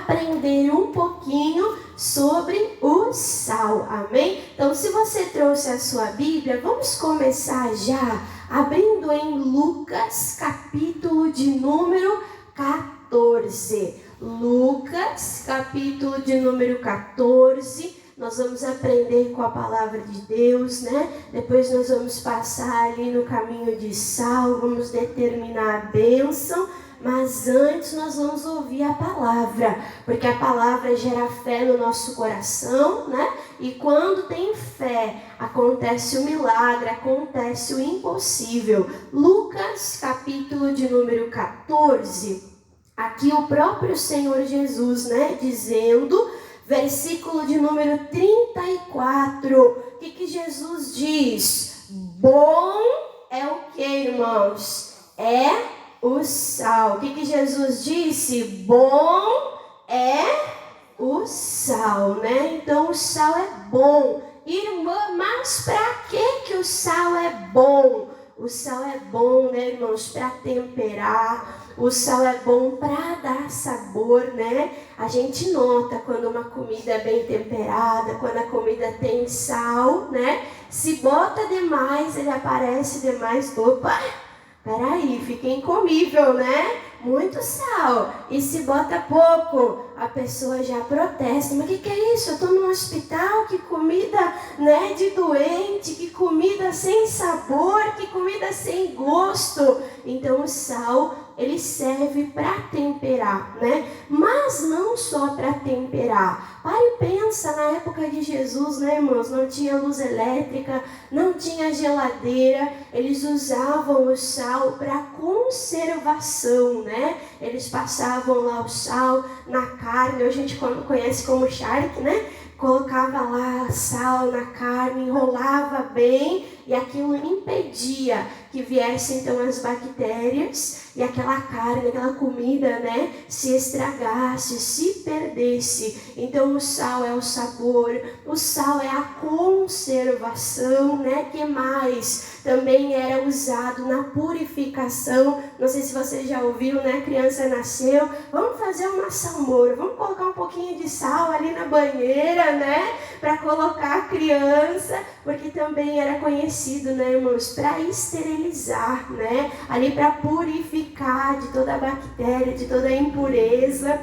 aprender um pouquinho sobre o sal, amém? Então, se você trouxe a sua Bíblia, vamos começar já abrindo em Lucas, capítulo de número 14. Lucas, capítulo de número 14. Nós vamos aprender com a palavra de Deus, né? Depois nós vamos passar ali no caminho de sal, vamos determinar a bênção. Mas antes nós vamos ouvir a palavra, porque a palavra gera fé no nosso coração, né? E quando tem fé, acontece o milagre, acontece o impossível. Lucas, capítulo de número 14, aqui o próprio Senhor Jesus, né? Dizendo, versículo de número 34, o que Jesus diz? Bom é o que, irmãos? É o sal. O que Jesus disse? Bom é o sal, né? Então o sal é bom. Irmã, mas para que o sal é bom? O sal é bom, né, irmãos? Para temperar. O sal é bom para dar sabor, né? A gente nota quando uma comida é bem temperada, quando a comida tem sal, né? Se bota demais, ele aparece demais. Opa! Peraí, fica incomível, né? Muito sal. E se bota pouco, a pessoa já protesta. Mas o que é isso? Eu estou num hospital, que comida, né, de doente, que comida sem sabor, que comida sem gosto. Então o sal, ele serve para temperar, né? Mas não só para temperar. Para e pensa, na época de Jesus, né, irmãos? Não tinha luz elétrica, não tinha geladeira. Eles usavam o sal para conservação, né? Eles passavam lá o sal na carne, hoje a gente conhece como charque, né? Colocava lá sal na carne, enrolava bem e aquilo impedia que viessem então as bactérias e aquela carne, aquela comida, né, se estragasse, se perdesse. Então o sal é o sabor, o sal é a conservação, né? Que mais? Também era usado na purificação. Não sei se você já ouviu, né? Criança nasceu, vamos fazer uma salmoura, vamos colocar um pouquinho de sal ali na banheira, né? Para colocar a criança, porque também era conhecido, né, irmãos, para esterilizar, né? Ali para purificar de toda a bactéria, de toda a impureza,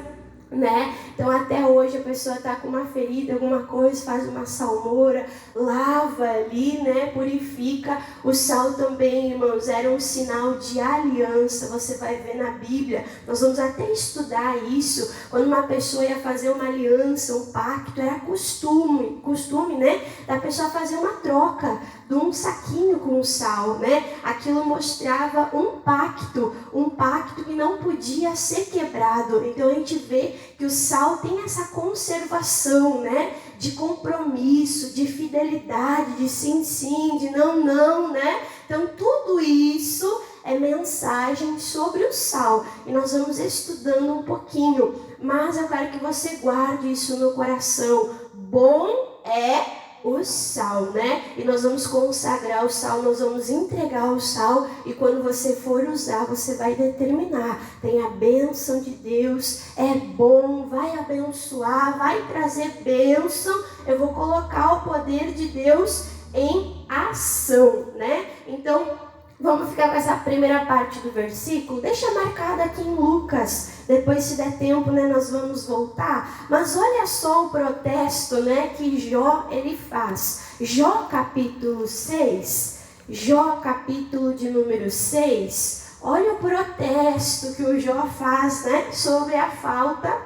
né? Então até hoje a pessoa está com uma ferida, alguma coisa, faz uma salmoura, lava ali, né? Purifica. O sal também, irmãos, era um sinal de aliança. Você vai ver na Bíblia, nós vamos até estudar isso. Quando uma pessoa ia fazer uma aliança, um pacto, era costume, né? Da pessoa fazer uma troca de um saquinho com sal, né? Aquilo mostrava um pacto que não podia ser quebrado. Então a gente vê que o sal tem essa conservação, né? De compromisso, de fidelidade, de sim, de não, né? Então tudo isso é mensagem sobre o sal. E nós vamos estudando um pouquinho. Mas eu quero que você guarde isso no coração. Bom é o sal, né? E nós vamos consagrar o sal, nós vamos entregar o sal. E quando você for usar, você vai determinar. Tem a bênção de Deus, é bom, vai abençoar, vai trazer bênção. Eu vou colocar o poder de Deus em ação, né? Então, vamos ficar com essa primeira parte do versículo. Deixa marcado aqui em Lucas. Depois, se der tempo, né, nós vamos voltar. Mas olha só o protesto, né, que Jó ele faz. Jó capítulo 6. Jó capítulo de número 6. Olha o protesto que o Jó faz, né, sobre a falta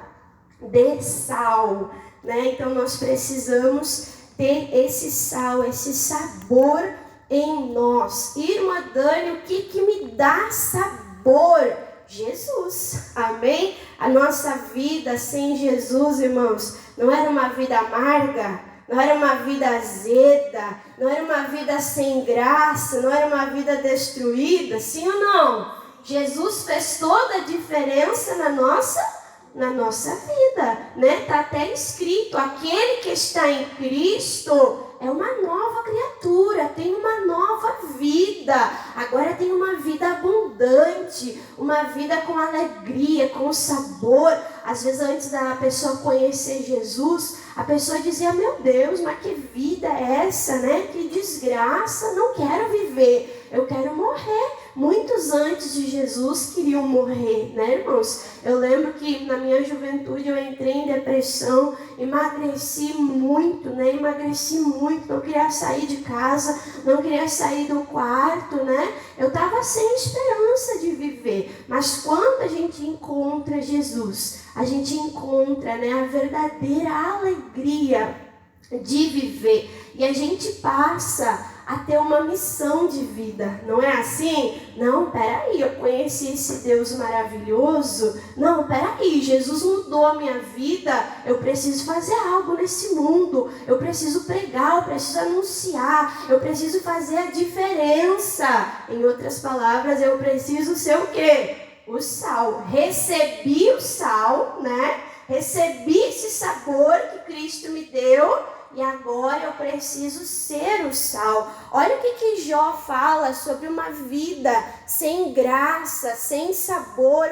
de sal, né? Então nós precisamos ter esse sal, esse sabor em nós. Irmã Dani, o que me dá sabor? Jesus, amém? A nossa vida sem Jesus, irmãos, não era uma vida amarga, não era uma vida azeda, não era uma vida sem graça, não era uma vida destruída, sim ou não? Jesus fez toda a diferença na nossa vida, né? Está até escrito, aquele que está em Cristo é uma nova criatura, tem uma nova vida. Agora tem uma vida abundante, uma vida com alegria, com sabor. Às vezes, antes da pessoa conhecer Jesus, a pessoa dizia: meu Deus, mas que vida é essa, né? Que desgraça, não quero viver, eu quero morrer. Muitos antes de Jesus queriam morrer, né, irmãos? Eu lembro que na minha juventude eu entrei em depressão, emagreci muito, não queria sair de casa, não queria sair do quarto, né? Eu estava sem esperança de viver. Mas quando a gente encontra Jesus, a gente encontra, né, a verdadeira alegria de viver. E a gente passa a ter uma missão de vida, não é assim? Não, peraí, eu conheci esse Deus maravilhoso. Não, peraí, Jesus mudou a minha vida. Eu preciso fazer algo nesse mundo. Eu preciso pregar, eu preciso anunciar. Eu preciso fazer a diferença. Em outras palavras, eu preciso ser o quê? O sal. Recebi o sal, né? Recebi esse sabor que Cristo me deu. E agora eu preciso ser o sal. Olha o que Jó fala sobre uma vida sem graça, sem sabor.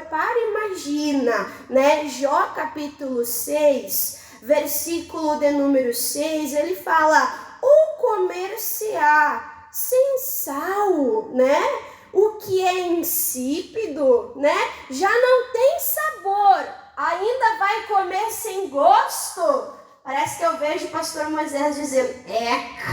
Imagina, né? Jó capítulo 6, versículo de número 6, ele fala: o comer-se-á sem sal, né? O que é insípido, né? Já não tem sabor, ainda vai comer sem gosto. Parece que eu vejo o pastor Moisés dizendo: eca,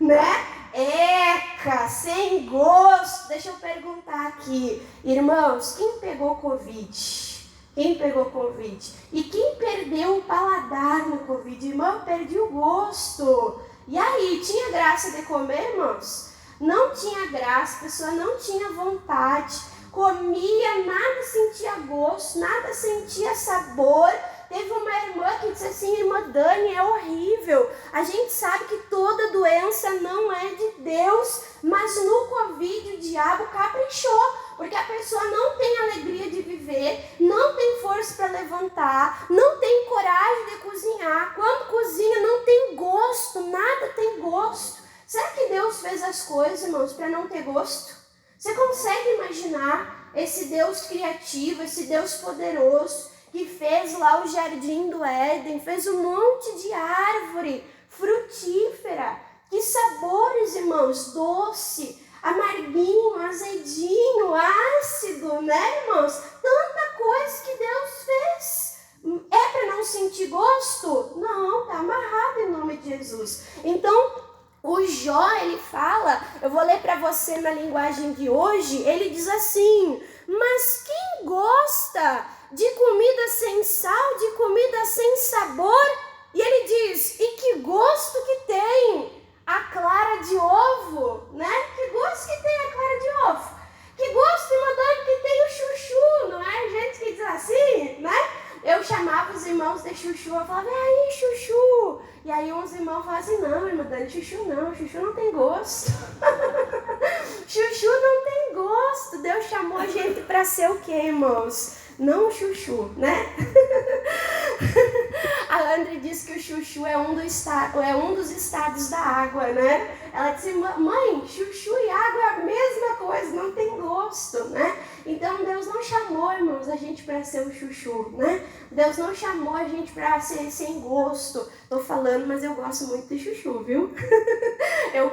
né? Eca, sem gosto. Deixa eu perguntar aqui, irmãos, quem pegou Covid? Quem pegou Covid? E quem perdeu o paladar no Covid? Irmão, eu perdi o gosto. E aí, tinha graça de comer, irmãos? Não tinha graça, a pessoa não tinha vontade. Comia, nada sentia gosto, nada sentia sabor. Teve uma irmã que disse assim: irmã Dani, é horrível. A gente sabe que toda doença não é de Deus, mas no Covid o diabo caprichou, porque a pessoa não tem alegria de viver, não tem força para levantar, não tem coragem de cozinhar. Quando cozinha não tem gosto, nada tem gosto. Será que Deus fez as coisas, irmãos, para não ter gosto? Você consegue imaginar esse Deus criativo, esse Deus poderoso, que fez lá o jardim do Éden, fez um monte de árvore frutífera? Que sabores, irmãos, doce, amarguinho, azedinho, ácido, né, irmãos? Tanta coisa que Deus fez. É para não sentir gosto? Não, tá amarrado em nome de Jesus. Então, o Jó, ele fala, eu vou ler para você na linguagem de hoje, ele diz assim: mas quem gosta de comida sem sal, de comida sem sabor? E ele diz: e que gosto que tem a clara de ovo, né? Que gosto que tem a clara de ovo? Que gosto, irmã Dani, que tem o chuchu, não é? Gente que diz assim, né? Eu chamava os irmãos de chuchu, eu falava: e aí, chuchu? E aí uns irmãos falavam assim: não, irmã Dani, chuchu não tem gosto. Chuchu não tem gosto. Deus chamou a gente para ser o quê, irmãos? Não chuchu, né? A André disse que o chuchu é um dos estados da água, né? Ela disse: mãe, chuchu e água é a mesma coisa, não tem gosto, né? Então Deus não chamou, irmãos, a gente para ser o chuchu, né? Deus não chamou a gente para ser sem gosto. Tô falando, mas eu gosto muito de chuchu, viu? Eu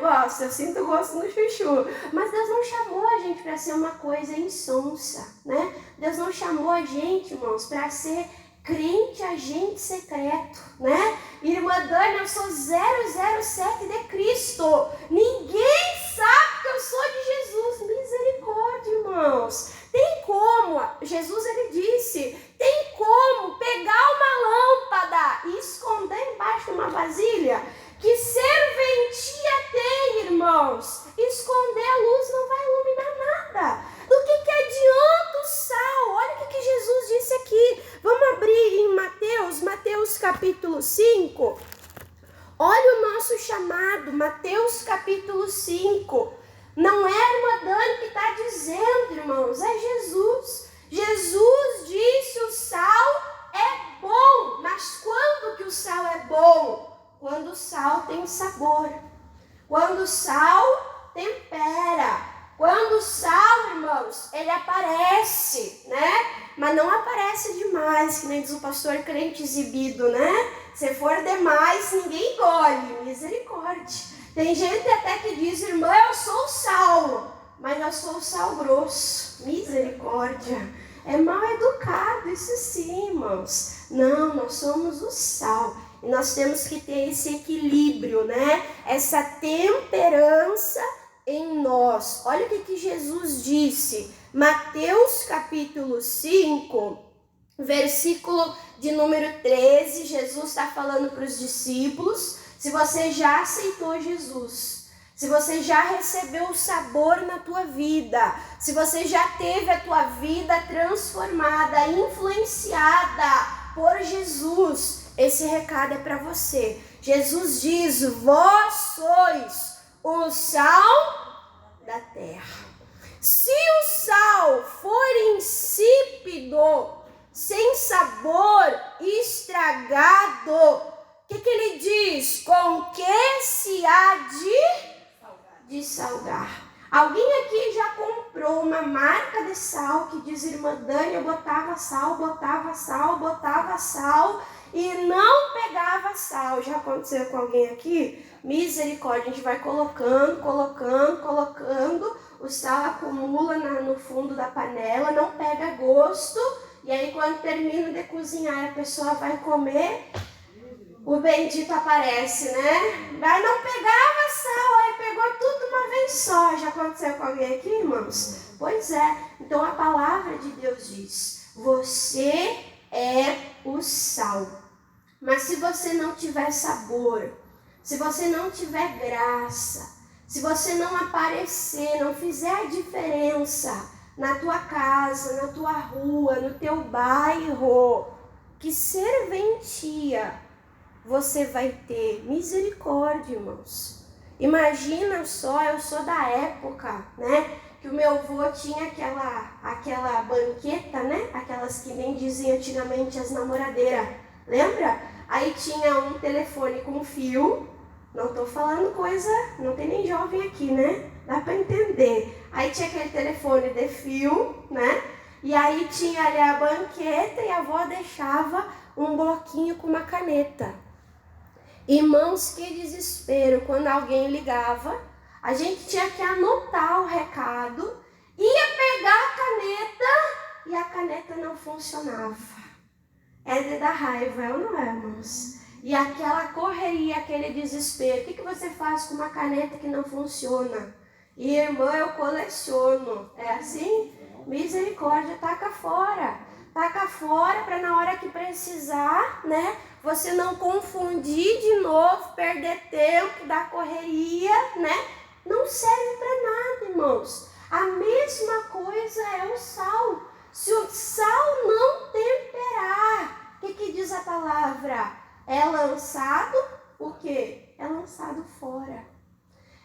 sinto gosto no chuchu. Mas Deus não chamou a gente para ser uma coisa insonsa, né? Deus não chamou a gente, irmãos, para ser crente agente secreto, né? Irmã Dani, eu sou 007 de Cristo. Ninguém sabe que eu sou de Jesus. Misericórdia, irmãos. Tem como, Jesus ele disse, tem como pegar uma lâmpada e esconder embaixo de uma vasilha? Que serventia tem, irmãos? Esconder a luz não vai iluminar nada. Do que adianta o sal? Olha o que Jesus disse aqui. Vamos abrir em Mateus capítulo 5. Olha o nosso chamado, Mateus capítulo 5. Não é a irmã Dani que está dizendo, irmãos, é Jesus. Jesus disse: o sal é bom. Mas quando que o sal é bom? quando o sal tem sabor, quando o sal tempera. Quando o sal, irmãos, ele aparece, né? Mas não aparece demais, que nem diz o pastor crente exibido, né? Se for demais, ninguém engole. Misericórdia. Tem gente até que diz, irmã, eu sou o sal, mas eu sou o sal grosso. Misericórdia. É mal educado, isso sim, irmãos. Não, nós somos o sal. E nós temos que ter esse equilíbrio, né? Essa temperança em nós. Olha o que Jesus disse. Mateus capítulo 5, versículo de número 13. Jesus está falando para os discípulos. Se você já aceitou Jesus, se você já recebeu o sabor na tua vida, se você já teve a tua vida transformada, influenciada por Jesus, esse recado é para você. Jesus diz, vós sois o sal da terra. Se o sal for insípido, sem sabor, estragado, o que ele diz? Com que se há de salgar? Alguém aqui já comprou uma marca de sal que diz, irmã Dani, eu botava sal e não pegava sal. Já aconteceu com alguém aqui? Misericórdia, a gente vai colocando, o sal acumula no fundo da panela, não pega gosto, e aí quando termina de cozinhar, a pessoa vai comer, o bendito aparece, né? Mas não pegava sal, aí pegou tudo uma vez só. Já aconteceu com alguém aqui, irmãos? Pois é, então a palavra de Deus diz, você é o sal. Mas se você não tiver sabor, se você não tiver graça, se você não aparecer, não fizer a diferença na tua casa, na tua rua, no teu bairro, que serventia você vai ter? Misericórdia, irmãos. Imagina só, eu sou da época, né, que o meu avô tinha aquela banqueta, né, aquelas que nem diziam antigamente as namoradeiras, lembra? Aí tinha um telefone com fio, não tô falando coisa, não tem nem jovem aqui, né, dá para entender. Aí tinha aquele telefone de fio, né, e aí tinha ali a banqueta e a avó deixava um bloquinho com uma caneta. Irmãos, que desespero, quando alguém ligava, a gente tinha que anotar o recado, ia pegar a caneta e a caneta não funcionava. É de dar raiva, é ou não é, irmãos? E aquela correria, aquele desespero, o que você faz com uma caneta que não funciona? E irmã, eu coleciono, é assim? Misericórdia, taca fora para na hora que precisar, né? Você não confundir de novo, perder tempo da correria, né? Não serve para nada, irmãos. A mesma coisa é o sal. Se o sal não temperar, o que diz a palavra? É lançado, o quê? É lançado fora.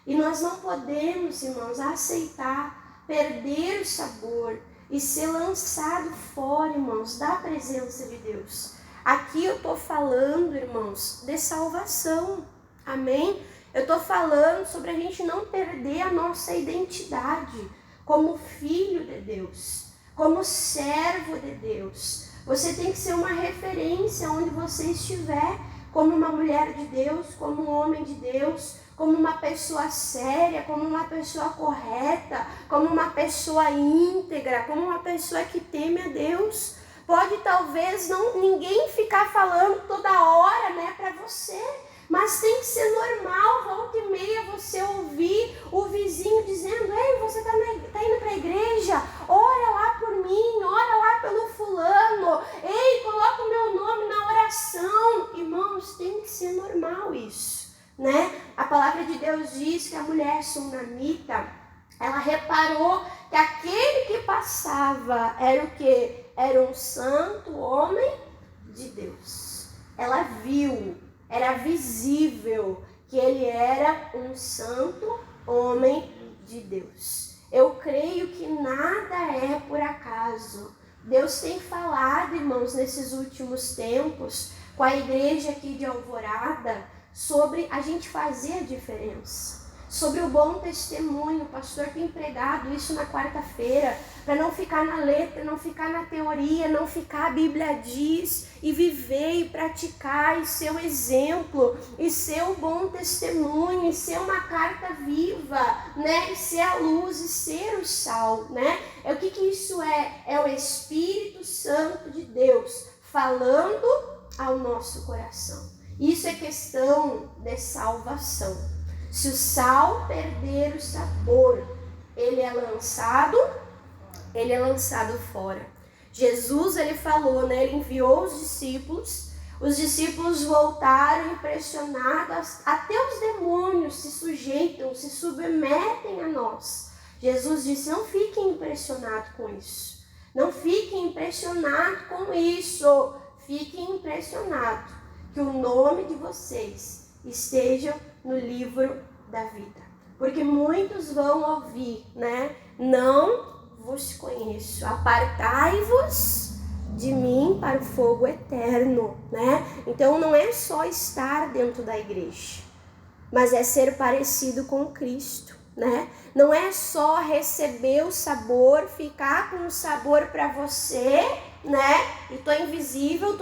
E nós não podemos, irmãos, aceitar perder o sabor e ser lançado fora, irmãos, da presença de Deus. Aqui eu estou falando, irmãos, de salvação, amém? Eu estou falando sobre a gente não perder a nossa identidade como filho de Deus, como servo de Deus. Você tem que ser uma referência onde você estiver, como uma mulher de Deus, como um homem de Deus, como uma pessoa séria, como uma pessoa correta, como uma pessoa íntegra, como uma pessoa que teme a Deus. Pode talvez ninguém ficar falando toda hora, né, para você, mas tem que ser normal, volta e meia você ouvir o vizinho dizendo, ei, você tá indo para a igreja, ora lá por mim, ora lá pelo fulano, ei, coloca o meu nome na oração. Irmãos, tem que ser normal isso, né? A palavra de Deus diz que a mulher sunamita, ela reparou que aquele que passava era o quê? Era um santo homem de Deus. Ela viu, era visível que ele era um santo homem de Deus. Eu creio que nada é por acaso. Deus tem falado, irmãos, nesses últimos tempos, com a igreja aqui de Alvorada, sobre a gente fazer a diferença, sobre o bom testemunho. O pastor tem pregado isso na quarta-feira, para não ficar na letra, não ficar na teoria, não ficar a Bíblia diz, e viver e praticar, e ser o exemplo, e ser o bom testemunho, e ser uma carta viva, né? E ser a luz, e ser o sal, né? O que isso é? É o Espírito Santo de Deus falando ao nosso coração. Isso é questão de salvação. Se o sal perder o sabor, ele é lançado fora. Jesus, ele falou, né? Ele enviou os discípulos voltaram impressionados, até os demônios se sujeitam, se submetem a nós. Jesus disse, não fiquem impressionados com isso. Não fiquem impressionados com isso. Fiquem impressionados que o nome de vocês esteja no livro da vida. Porque muitos vão ouvir, né? Não vos conheço, apartai-vos de mim para o fogo eterno, né? Então não é só estar dentro da igreja, mas é ser parecido com Cristo, né? Não é só receber o sabor, ficar com o sabor para você, né? E tô invisível.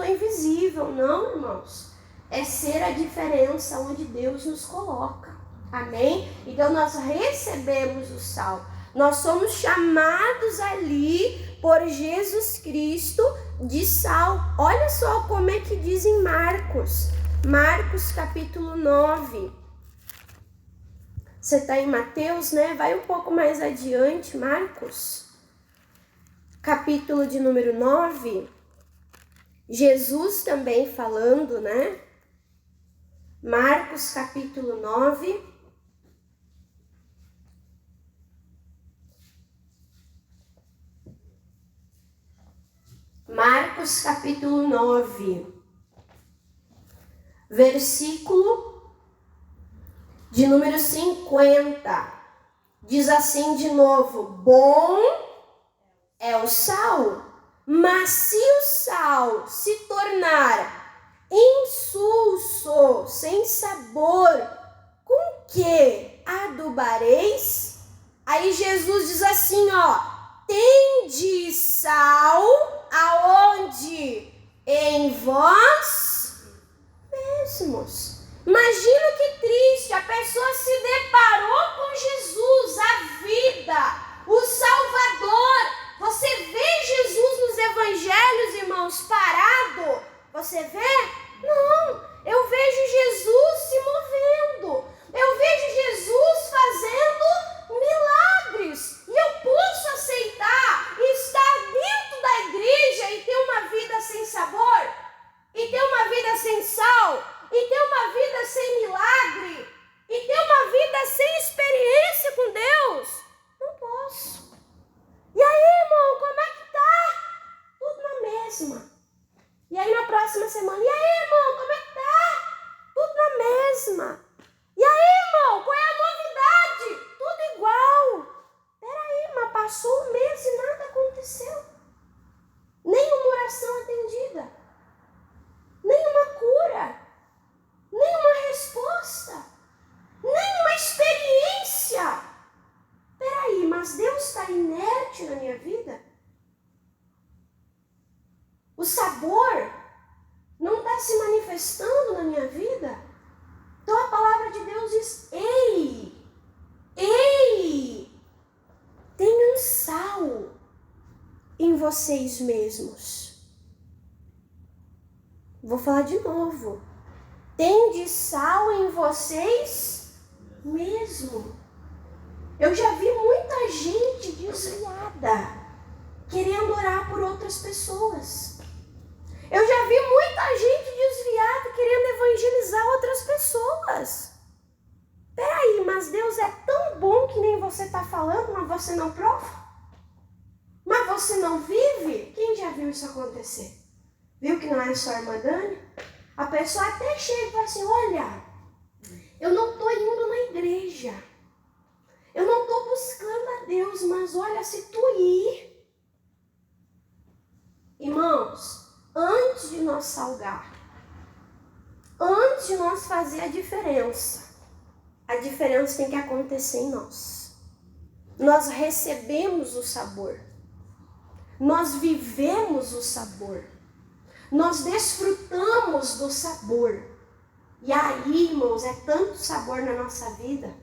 Não, irmãos. É ser a diferença onde Deus nos coloca. Amém? Então nós recebemos o sal. Nós somos chamados ali por Jesus Cristo de sal. Olha só como é que diz em Marcos. Marcos capítulo 9. Você está em Mateus, né? Vai um pouco mais adiante, Marcos. Capítulo de número 9. Jesus também falando, né? Marcos capítulo 9. Marcos capítulo 9, versículo de número 50, diz assim de novo, bom é o sal, mas se o sal se tornar insulso, sem sabor, com que adubareis? Aí Jesus diz assim, ó, tende sal aonde? Em vós mesmos. Imagina que triste, a pessoa se deparou com Jesus, a vida, o Salvador. Você vê Jesus nos evangelhos, irmãos, parado? Você vê? Não, eu vejo Jesus se movendo. Eu vejo Jesus fazendo milagres. E eu posso aceitar e estar dentro da igreja e ter uma vida sem sabor, e ter uma vida sem sal, e ter uma vida sem milagre, e ter uma vida sem experiência com Deus? Não posso. E aí, irmão, como é que tá? Tudo na mesma. E aí na próxima semana, e aí, irmão, como é que tá? Tudo na mesma. E aí, irmão, qual é a novidade? Tudo igual. Peraí, mas passou um mês e nada aconteceu. Nenhuma oração atendida. Nenhuma cura. Nenhuma resposta. Nenhuma experiência. Peraí, mas Deus está inerte na minha vida? O sabor não está se manifestando na minha vida? Então a palavra de Deus diz, ei, tenham sal em vocês mesmos. Vou falar de novo. Tende sal em vocês mesmo. Eu já vi muita gente desviada querendo orar por outras pessoas. Eu já vi muita gente desviada querendo evangelizar outras pessoas. Peraí, mas Deus é tão bom que nem você está falando, mas você não prova? Mas você não vive? Quem já viu isso acontecer? Viu que não é só a irmã Dani? A pessoa até chega e fala assim, olha, eu não estou indo na igreja. Eu não estou buscando a Deus, mas olha, se tu ir... Irmãos, antes de nós salgar, antes de nós fazer a diferença tem que acontecer em nós. Nós recebemos o sabor. Nós vivemos o sabor. Nós desfrutamos do sabor. E aí, irmãos, é tanto sabor na nossa vida.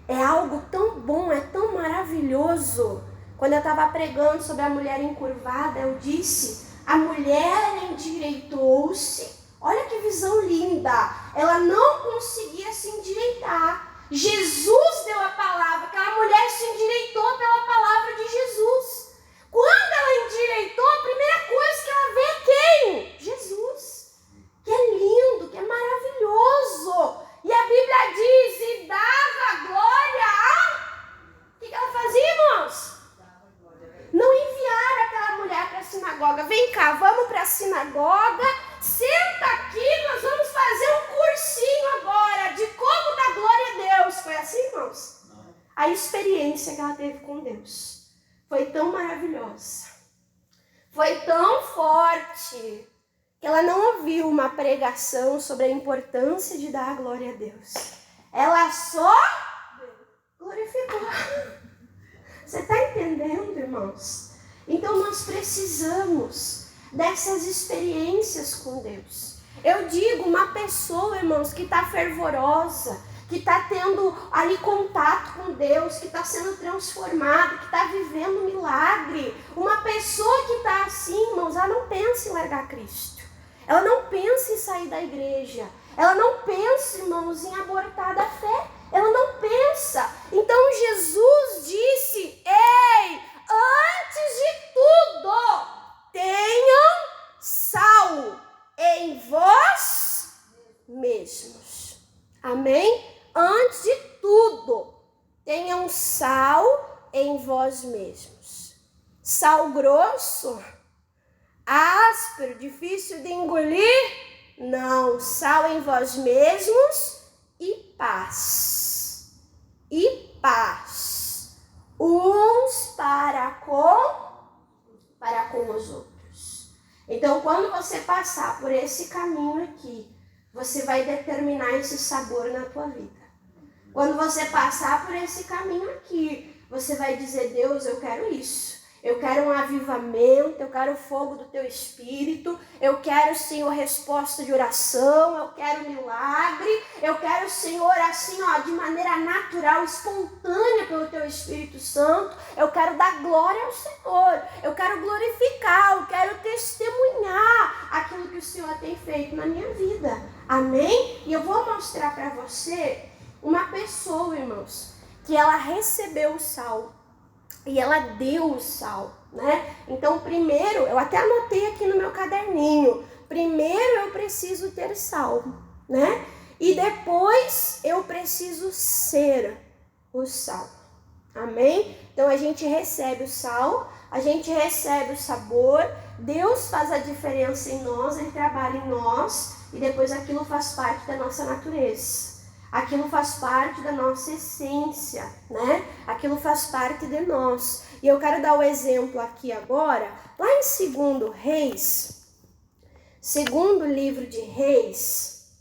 É algo tão bom, é tão maravilhoso. Quando eu estava pregando sobre a mulher encurvada, eu disse, a mulher endireitou-se. Olha que visão linda. Ela não conseguia se endireitar. Jesus deu a palavra, aquela mulher se endireitou pela palavra de Jesus. Quando ela endireitou, a primeira coisa que ela vê é quem? Jesus. Que é lindo, que é maravilhoso. E a Bíblia diz, e dava glória a... O que ela fazia, irmãos? Não enviaram aquela mulher para a sinagoga. Vem cá, vamos para a sinagoga. Senta aqui, nós vamos fazer um cursinho agora de como dar glória a Deus. Foi assim, irmãos? Não. A experiência que ela teve com Deus foi tão maravilhosa. Foi tão forte que ela não ouviu uma pregação sobre a importância de dar glória a Deus. Ela só glorificou. Você está entendendo, irmãos? Então nós precisamos dessas experiências com Deus. Eu digo, uma pessoa, irmãos, que está fervorosa, que está tendo ali contato com Deus, que está sendo transformado, que está vivendo um milagre. Uma pessoa que está assim, irmãos, ela não pensa em largar Cristo. Ela não pensa em sair da igreja. Ela não pensa, irmãos, em abortar da fé. Ela não pensa. Então Jesus disse, ei, antes de tudo, tenham sal em vós mesmos. Amém? Antes de tudo, tenham sal em vós mesmos. Sal grosso, áspero, difícil de engolir? Não, sal em vós mesmos e paz. E paz. Uns para com os outros. Então, quando você passar por esse caminho aqui, você vai determinar esse sabor na tua vida. Quando você passar por esse caminho aqui, você vai dizer, Deus, eu quero isso. Eu quero um avivamento, eu quero o fogo do teu espírito, eu quero, Senhor, resposta de oração, eu quero milagre, eu quero, Senhor, assim, ó, de maneira natural, espontânea pelo teu Espírito Santo, eu quero dar glória ao Senhor, eu quero glorificar, eu quero testemunhar aquilo que o Senhor tem feito na minha vida, amém? E eu vou mostrar para você uma pessoa, irmãos, que ela recebeu o sal. E ela deu o sal, né? Então, primeiro, eu até anotei aqui no meu caderninho. Primeiro eu preciso ter sal, né? E depois eu preciso ser o sal. Amém? Então, a gente recebe o sal, a gente recebe o sabor. Deus faz a diferença em nós, Ele trabalha em nós. E depois aquilo faz parte da nossa natureza. Aquilo faz parte da nossa essência, né? Aquilo faz parte de nós. E eu quero dar o exemplo aqui agora, lá em 2 Reis, segundo livro de Reis,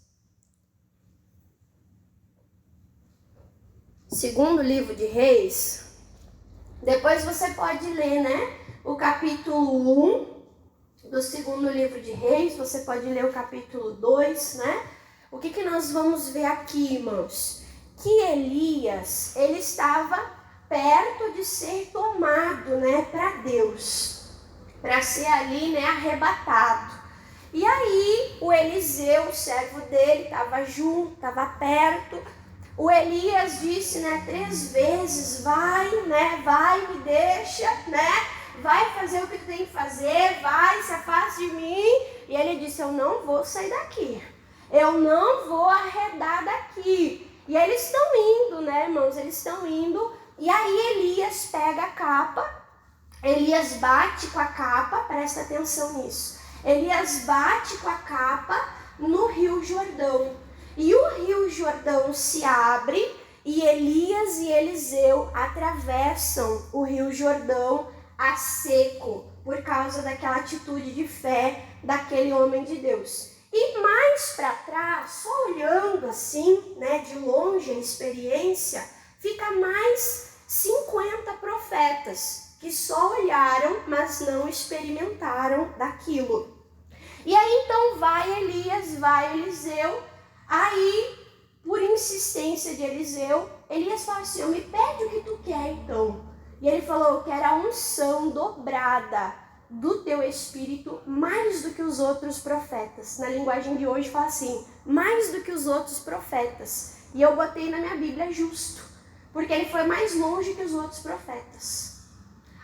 segundo livro de Reis, depois você pode ler, né? O capítulo 1 do segundo livro de Reis, você pode ler o capítulo 2, né? O que nós vamos ver aqui, irmãos? Que Elias, ele estava perto de ser tomado, né, para Deus, para ser ali, né, arrebatado. E aí, o Eliseu, o servo dele, estava junto, estava perto. O Elias disse, né, 3 vezes, vai, me deixa, né, vai fazer o que tu tem que fazer, vai, se afaste de mim. E ele disse, eu não vou sair daqui. Eu não vou arredar daqui. E eles estão indo, né, irmãos? Eles estão indo. E aí Elias pega a capa. Elias bate com a capa. Presta atenção nisso. Elias bate com a capa no Rio Jordão. E o Rio Jordão se abre. E Elias e Eliseu atravessam o Rio Jordão a seco. Por causa daquela atitude de fé daquele homem de Deus. E mais mais para trás, só olhando assim, né, de longe a experiência, fica mais 50 profetas que só olharam, mas não experimentaram daquilo. E aí então vai Elias, vai Eliseu, aí por insistência de Eliseu, Elias fala assim, me pede o que tu quer então. E ele falou, eu quero a unção dobrada do teu espírito mais do que os outros profetas. Na linguagem de hoje fala assim, mais do que os outros profetas. E eu botei na minha Bíblia justo, porque ele foi mais longe que os outros profetas.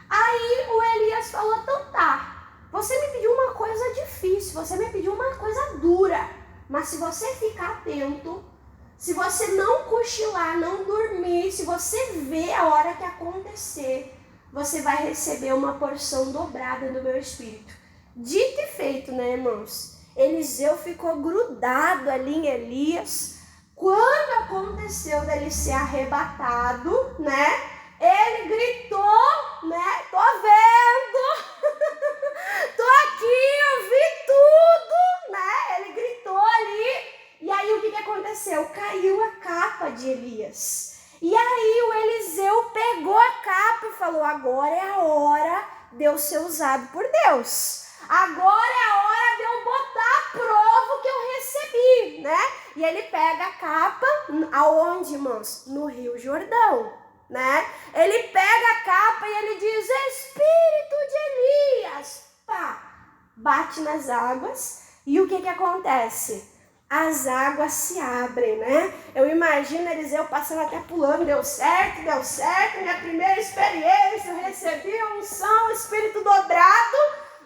Aí o Elias falou, então tá, você me pediu uma coisa difícil, você me pediu uma coisa dura, mas se você ficar atento, se você não cochilar, não dormir, se você ver a hora que acontecer, você vai receber uma porção dobrada do meu espírito. Dito e feito, né, irmãos? Eliseu ficou grudado ali em Elias. Quando aconteceu dele ser arrebatado, né? Ele gritou, né? Tô vendo! Tô aqui, eu vi tudo, né? Ele gritou ali. E aí o que aconteceu? Caiu a capa de Elias. E aí o Eliseu pegou a capa e falou, agora é a hora de eu ser usado por Deus. Agora é a hora de eu botar a prova que eu recebi, né? E ele pega a capa, aonde, irmãos? No Rio Jordão, né? Ele pega a capa e ele diz, Espírito de Elias, pá, bate nas águas. E o que acontece? As águas se abrem, né? Eu imagino Eliseu passando até pulando, deu certo, minha primeira experiência, eu recebi a unção, espírito dobrado,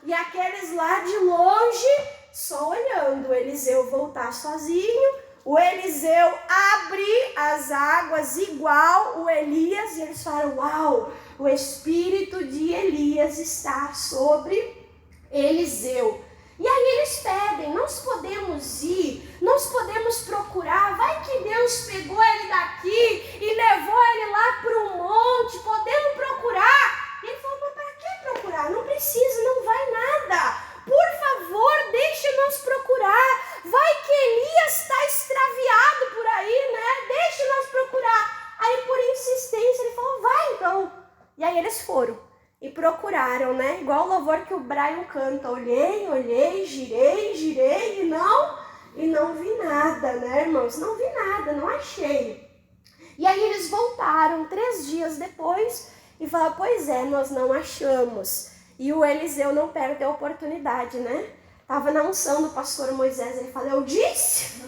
e aqueles lá de longe, só olhando o Eliseu voltar sozinho, o Eliseu abrir as águas igual o Elias, e eles falam, uau, o espírito de Elias está sobre Eliseu. E aí eles pedem, nós podemos ir, nós podemos procurar, vai que Deus pegou ele daqui e levou ele lá para o monte, podemos procurar. E ele falou, mas para que procurar? Não precisa, não vai nada. Por favor, deixe-nos procurar. Vai que Elias está extraviado por aí, né? Deixe-nos procurar. Aí por insistência ele falou, vai então. E aí eles foram. E procuraram, né? Igual o louvor que o Brian canta. Olhei, girei e não vi nada, né, irmãos? Não vi nada, não achei. E aí eles voltaram 3 dias depois e falaram, pois é, nós não achamos. E o Eliseu não perde a oportunidade, né? Tava na unção do pastor Moisés, ele falou, eu disse,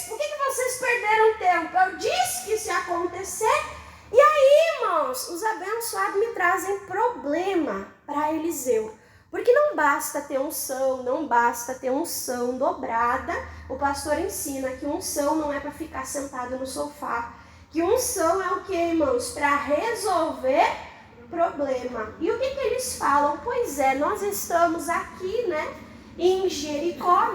por que vocês perderam tempo? Eu disse que isso ia acontecer. E aí, irmãos, os abençoados me trazem problema para Eliseu. Porque não basta ter unção, não basta ter unção dobrada. O pastor ensina que unção não é para ficar sentado no sofá. Que unção é o que, irmãos? Para resolver problema. E o que eles falam? Pois é, nós estamos aqui, né? Em Jericó,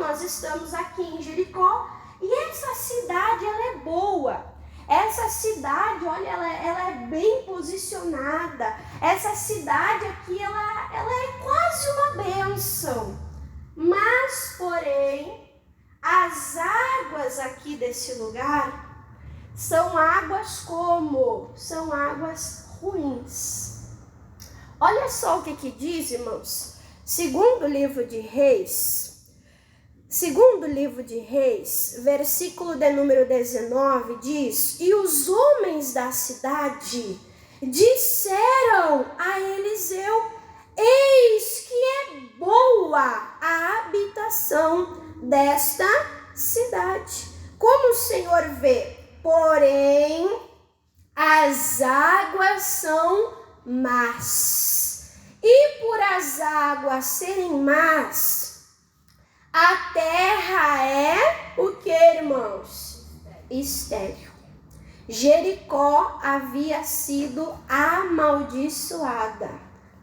e essa cidade, ela é boa. Essa cidade, olha, ela é bem posicionada. Essa cidade aqui, ela é quase uma bênção. Mas, porém, as águas aqui desse lugar são águas como? São águas ruins. Olha só o que diz, irmãos. Segundo livro de Reis, versículo de número 19, diz, e os homens da cidade disseram a Eliseu, eis que é boa a habitação desta cidade, como o Senhor vê, porém as águas são más, e por as águas serem más, a terra é o que, irmãos? Estéril. Jericó havia sido amaldiçoada.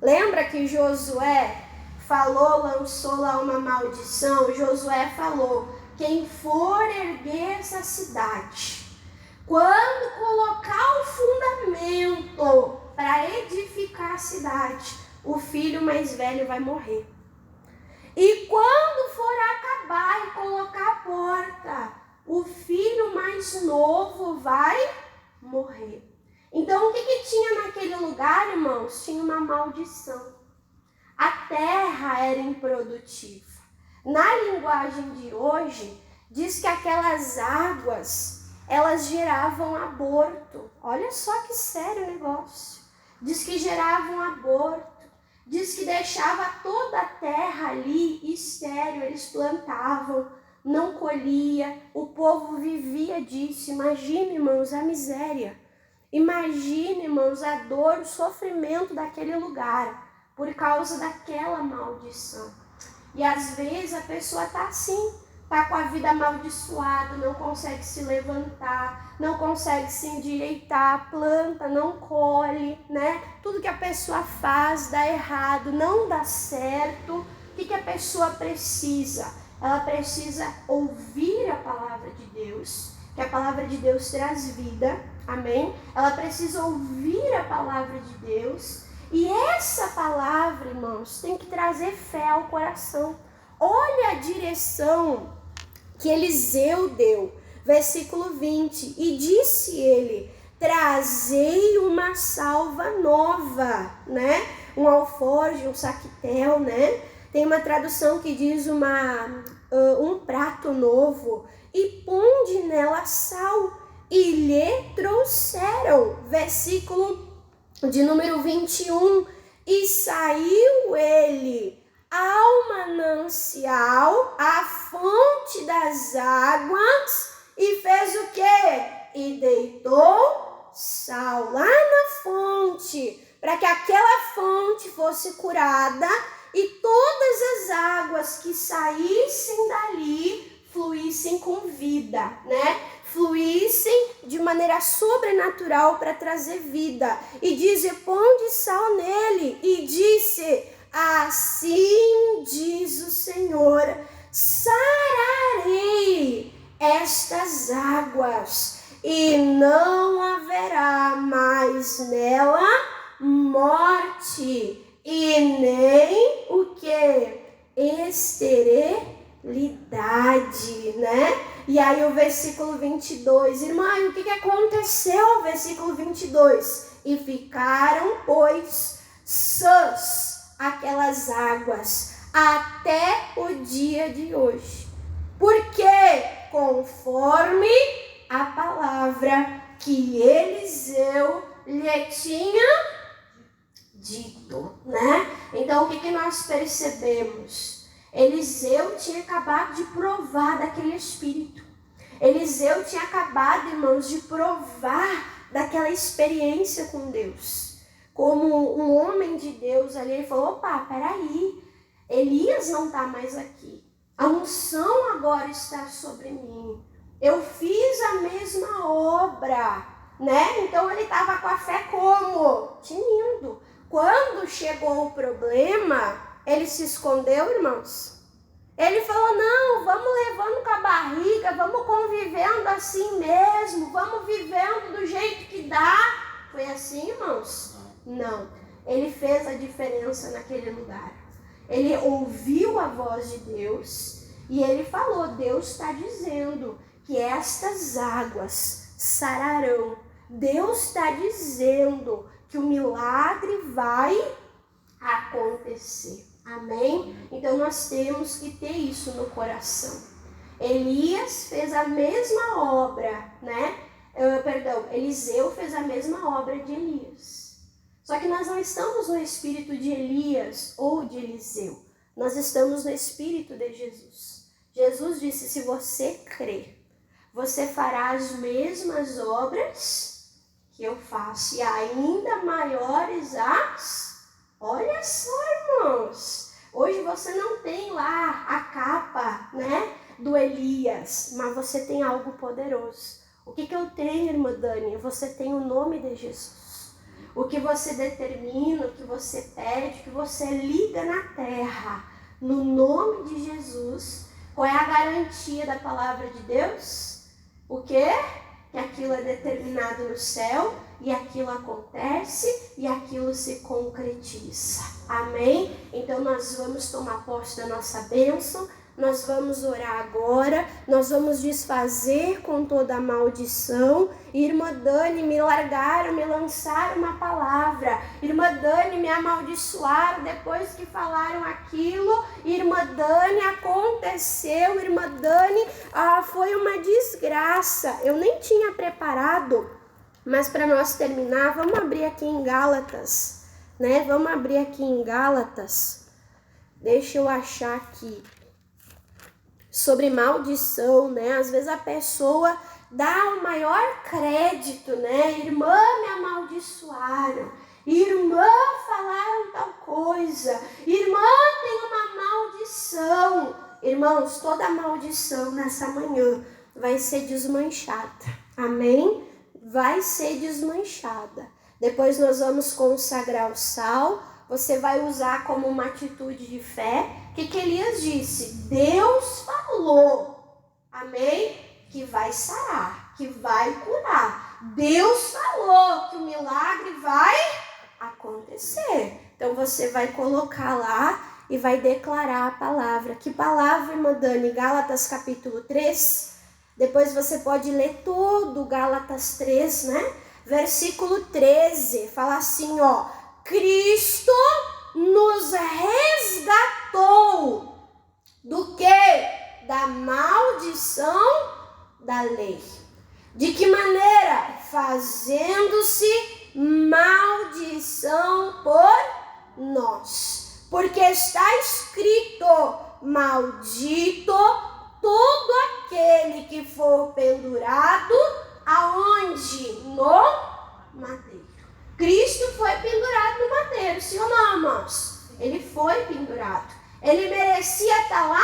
Lembra que Josué falou, lançou lá uma maldição? Josué falou, quem for erguer essa cidade, quando colocar o fundamento para edificar a cidade, o filho mais velho vai morrer. E quando for acabar morrer. Então, o que tinha naquele lugar, irmãos? Tinha uma maldição. A terra era improdutiva. Na linguagem de hoje, diz que aquelas águas, elas geravam aborto. Olha só que sério o negócio. Diz que geravam aborto. Diz que deixava toda a terra ali estéril. Eles plantavam, não colhia. O povo vivia disso. Imagine, irmãos, a miséria. Imagine, irmãos, a dor, o sofrimento daquele lugar por causa daquela maldição. E às vezes a pessoa está assim, está com a vida amaldiçoada, não consegue se levantar, não consegue se endireitar, planta, não colhe, né? Tudo que a pessoa faz dá errado, não dá certo. O que a pessoa precisa? Ela precisa ouvir a palavra de Deus, que a palavra de Deus traz vida, amém? Ela precisa ouvir a palavra de Deus. E essa palavra, irmãos, tem que trazer fé ao coração. Olha a direção que Eliseu deu. Versículo 20. E disse ele, trazei uma salva nova, né? Um alforje, um saquitel, né? Tem uma tradução que diz um prato novo. E ponde nela sal. E lhe trouxeram. Versículo de número 21, e saiu ele ao manancial, à fonte das águas, e fez o quê? E deitou sal lá na fonte, para que aquela fonte fosse curada, e todas as águas que saíssem dali fluíssem com vida, né? Fluíssem de maneira sobrenatural para trazer vida. E diz, e ponde sal nele. E disse, assim diz o Senhor, sararei estas águas, e não haverá mais nela morte, e nem o que? Esterilidade, né? E aí o versículo 22, irmã, e o que aconteceu? Versículo 22, e ficaram, pois, sãs aquelas águas até o dia de hoje. Porque conforme a palavra que Eliseu lhe tinha dito, né? Então o que nós percebemos? Eliseu tinha acabado de provar daquele espírito. Eliseu tinha acabado, irmãos, de provar daquela experiência com Deus. Como um homem de Deus ali, ele falou, opa, peraí, Elias não está mais aqui. A unção agora está sobre mim. Eu fiz a mesma obra, né? Então ele estava com a fé como? Tinindo. Quando chegou o problema, ele se escondeu, irmãos. Ele falou, não, vamos levando com a barriga, vamos convivendo assim mesmo, vamos vivendo do jeito que dá. Foi assim, irmãos? Não. Ele fez a diferença naquele lugar. Ele ouviu a voz de Deus e ele falou, Deus está dizendo que estas águas sararão. Deus está dizendo que o milagre vai acontecer. Amém? Então nós temos que ter isso no coração. Elias fez a mesma obra, né? Eliseu fez a mesma obra de Elias. Só que nós não estamos no espírito de Elias ou de Eliseu. Nós estamos no espírito de Jesus. Jesus disse, se você crer, você fará as mesmas obras que eu faço. E ainda maiores as... Olha só, irmãos, hoje você não tem lá a capa, né, do Elias, mas você tem algo poderoso. O que eu tenho, irmã Dani? Você tem o nome de Jesus. O que você determina, o que você pede, o que você liga na terra, no nome de Jesus, qual é a garantia da palavra de Deus? O quê? Que aquilo é determinado no céu, e aquilo acontece, e aquilo se concretiza. Amém? Então nós vamos tomar posse da nossa bênção, nós vamos orar agora, nós vamos desfazer com toda a maldição. Irmã Dani, me lançaram uma palavra. Irmã Dani, me amaldiçoaram depois que falaram aquilo. Irmã Dani, aconteceu. Irmã Dani, foi uma desgraça. Eu nem tinha preparado, mas para nós terminar, vamos abrir aqui em Gálatas, né? Vamos abrir aqui em Gálatas. Deixa eu achar aqui. Sobre maldição, né? Às vezes a pessoa dá o maior crédito, né? Irmã, me amaldiçoaram. Irmã, falaram tal coisa. Irmã, tem uma maldição. Irmãos, toda maldição nessa manhã vai ser desmanchada. Amém? Vai ser desmanchada. Depois nós vamos consagrar o sal. Você vai usar como uma atitude de fé. O que Elias disse? Deus falou, amém? Que vai sarar, que vai curar. Deus falou que o milagre vai acontecer. Então você vai colocar lá e vai declarar a palavra. Que palavra, irmã Dani? Gálatas capítulo 3. Depois você pode ler todo Gálatas 3, né? Versículo 13. Fala assim, ó. Cristo nos resgatou do quê? Da maldição da lei. De que maneira? Fazendo-se maldição por nós. Porque está escrito, maldito todo aquele que for pendurado, aonde? No madeiro. Cristo foi pendurado no madeiro, sim ou não, irmãos? Ele foi pendurado. Ele merecia estar lá?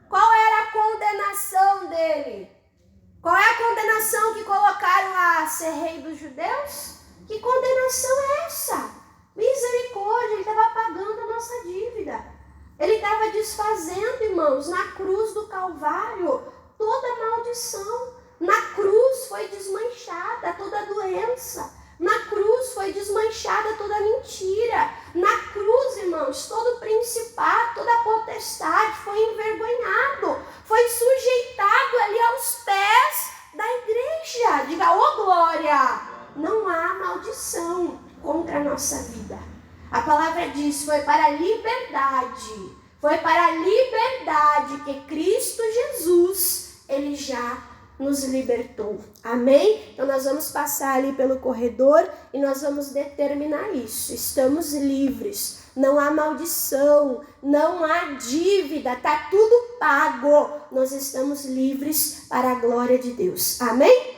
Qual era a condenação dele? Qual é a condenação que colocaram lá? Ser rei dos judeus? Que condenação é essa? Misericórdia, ele estava pagando a nossa dívida. Ele estava desfazendo, irmãos, na cruz do Calvário, toda a maldição. Na cruz foi desmanchada toda a doença. Na cruz foi desmanchada toda a mentira. Na cruz, irmãos, todo principado, toda potestade foi envergonhado. Foi sujeitado ali aos pés da igreja. Diga, ô glória! Não há maldição contra a nossa vida. A palavra diz, foi para a liberdade. Foi para a liberdade que Cristo Jesus, ele já nos libertou. Amém? Então nós vamos passar ali pelo corredor e nós vamos determinar isso. Estamos livres. Não há maldição, não há dívida, tá tudo pago. Nós estamos livres para a glória de Deus. Amém?